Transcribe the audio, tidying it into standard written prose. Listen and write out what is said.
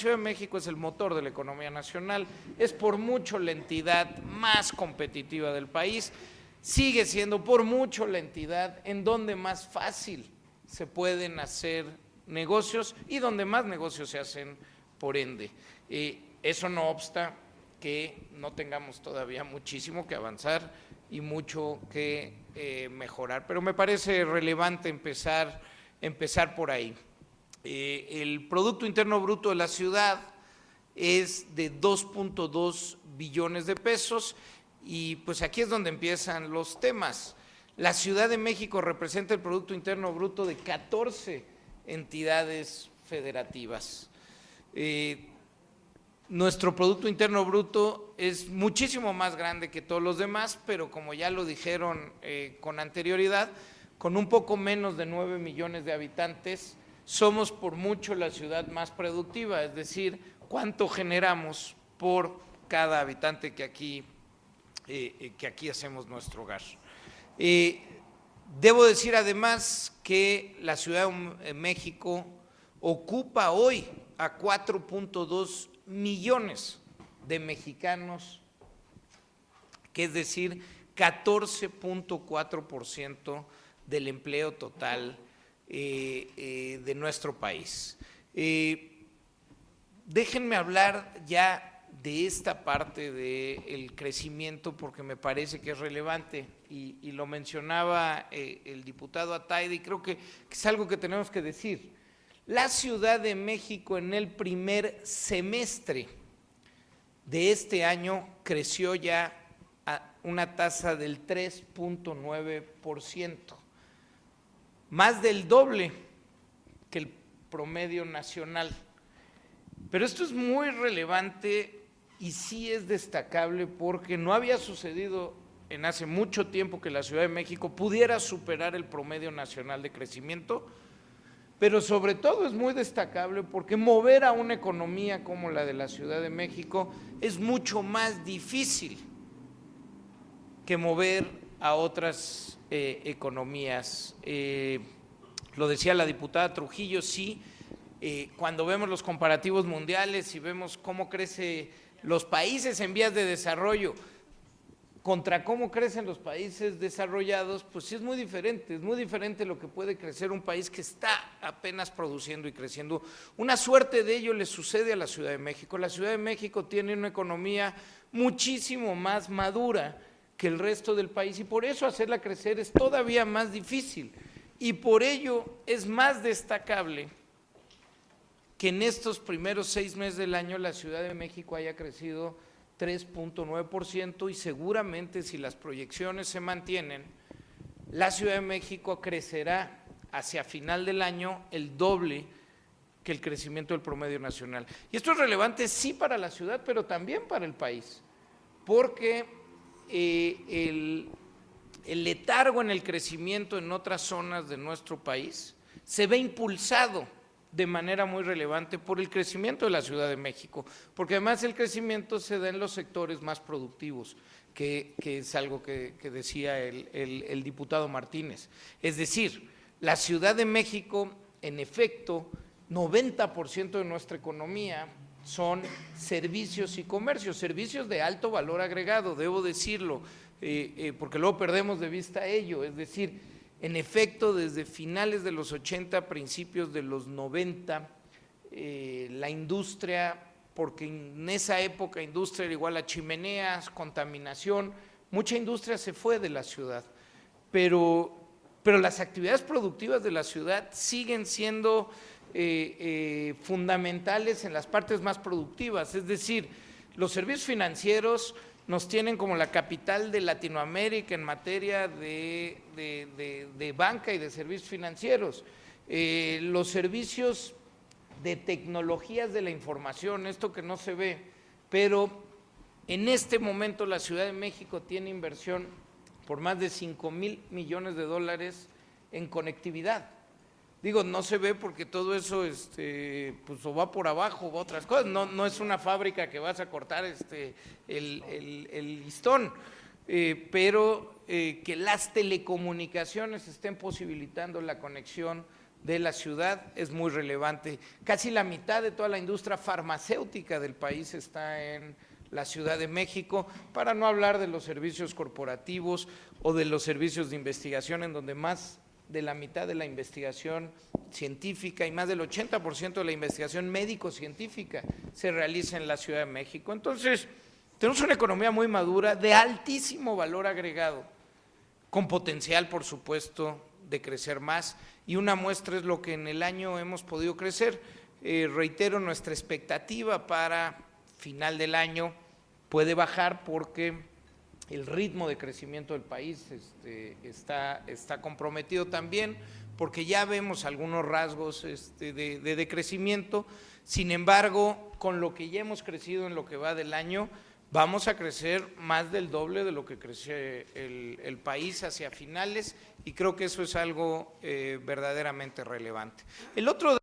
Ciudad de México es el motor de la economía nacional, es por mucho la entidad más competitiva del país, sigue siendo por mucho la entidad en donde más fácil se pueden hacer negocios y donde más negocios se hacen por ende. Eso no obsta que no tengamos todavía muchísimo que avanzar y mucho que mejorar, pero me parece relevante empezar por ahí. El Producto Interno Bruto de la ciudad es de 2.2 billones de pesos y pues aquí es donde empiezan los temas. La Ciudad de México representa el Producto Interno Bruto de 14 entidades federativas. Nuestro Producto Interno Bruto es muchísimo más grande que todos los demás, pero como ya lo dijeron con anterioridad, con un poco menos de 9 millones de habitantes, somos por mucho la ciudad más productiva, es decir, cuánto generamos por cada habitante que aquí hacemos nuestro hogar. Debo decir además que la Ciudad de México ocupa hoy a 4.2 millones de mexicanos, que es decir, 14.4% del empleo total de nuestro país. Déjenme hablar ya de esta parte del crecimiento porque me parece que es relevante y lo mencionaba el diputado Ataide y creo que es algo que tenemos que decir. La Ciudad de México en el primer semestre de este año creció ya a una tasa del 3.9%, más del doble que el promedio nacional. Pero esto es muy relevante y sí es destacable porque no había sucedido en hace mucho tiempo que la Ciudad de México pudiera superar el promedio nacional de crecimiento, pero sobre todo es muy destacable porque mover a una economía como la de la Ciudad de México es mucho más difícil que mover a otras economías. Lo decía la diputada Trujillo, sí, cuando vemos los comparativos mundiales y vemos cómo crecen los países en vías de desarrollo contra cómo crecen los países desarrollados, pues sí es muy diferente lo que puede crecer un país que está apenas produciendo y creciendo. Una suerte de ello le sucede a la Ciudad de México. La Ciudad de México tiene una economía muchísimo más madura que el resto del país y por eso hacerla crecer es todavía más difícil y por ello es más destacable que en estos primeros 6 meses del año la Ciudad de México haya crecido 3.9% y seguramente si las proyecciones se mantienen, la Ciudad de México crecerá hacia final del año el doble que el crecimiento del promedio nacional. Y esto es relevante sí para la ciudad, pero también para el país, porque el letargo en el crecimiento en otras zonas de nuestro país se ve impulsado de manera muy relevante por el crecimiento de la Ciudad de México, porque además el crecimiento se da en los sectores más productivos, que es algo que decía el diputado Martínez. Es decir, la Ciudad de México, en efecto, 90% de nuestra economía son servicios y comercios, servicios de alto valor agregado, debo decirlo, porque luego perdemos de vista ello, es decir, en efecto, desde finales de los 80, principios de los 90, la industria, porque en esa época industria era igual a chimeneas, contaminación, mucha industria se fue de la ciudad, pero las actividades productivas de la ciudad siguen siendo fundamentales en las partes más productivas, es decir, los servicios financieros nos tienen como la capital de Latinoamérica en materia de banca y de servicios financieros. Los servicios de tecnologías de la información, esto que no se ve, pero en este momento la Ciudad de México tiene inversión por más de 5,000 millones de dólares en conectividad. Digo, no se ve porque todo eso pues o va por abajo o va otras cosas, no es una fábrica que vas a cortar el listón, pero que las telecomunicaciones estén posibilitando la conexión de la ciudad es muy relevante. Casi la mitad de toda la industria farmacéutica del país está en la Ciudad de México, para no hablar de los servicios corporativos o de los servicios de investigación, en donde más de la mitad de la investigación científica y más del 80% de la investigación médico-científica se realiza en la Ciudad de México. Entonces, tenemos una economía muy madura, de altísimo valor agregado, con potencial, por supuesto, de crecer más, y una muestra es lo que en el año hemos podido crecer. Reitero, nuestra expectativa para final del año puede bajar porque el ritmo de crecimiento del país está comprometido también, porque ya vemos algunos rasgos de decrecimiento. Sin embargo, con lo que ya hemos crecido en lo que va del año, vamos a crecer más del doble de lo que crece el país hacia finales, y creo que eso es algo verdaderamente relevante. El otro